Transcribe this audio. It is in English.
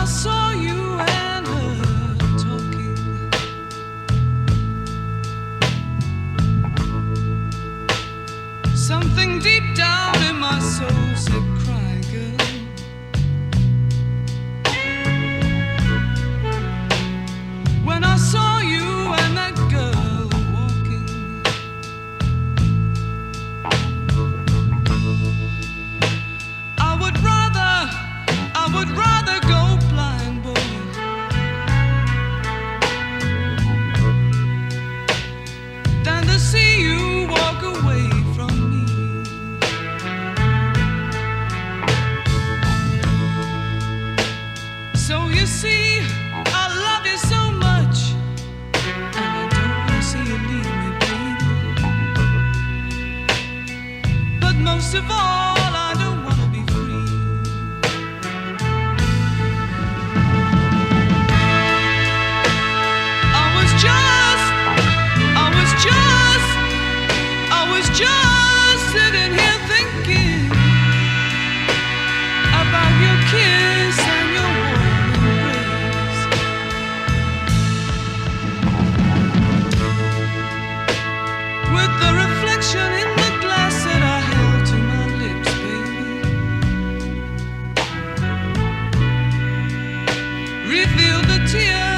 saw you and her talking, something deep down in my soul said, cry, girl. When I saw you and that girl walking, I would rather go blind, boy, than to see you walk away from me. So you see, I love you so much, and I don't want to see you leave me, baby. But most of all, I don't want to be free. I was just sitting here thinking about your kiss and your warm embrace. With the reflection in the glass that I held to my lips, baby, revealed the tears